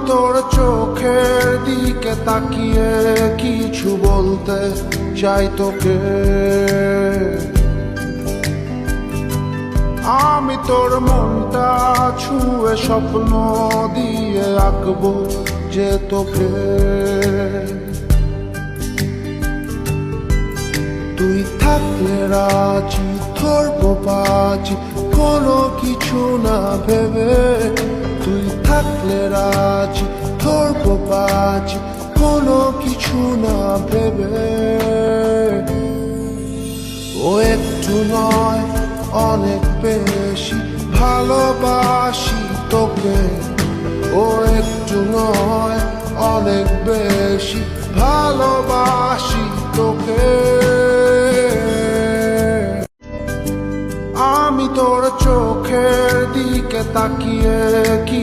তোর চোখের দিকে তাকিয়ে কিছু বলতে চাই তোকে। আমি তোর মনটা ছুঁয়ে স্বপ্ন দিয়ে আঁকবো যে তোকে। তুই থাকলে রাজি ধরবো বাজি কোনো কিছু না ভেবে। তুই থাকলে রাজি ধরবো বাজি কোনো কিছু না ভেবে। ও একটু নয় অনেক বেশি ভালোবাসি তোকে। ও একটু নয় অনেক বেশি ভালোবাসি তোকে। আমি তোর চোখের দিকে তাকিয়ে কি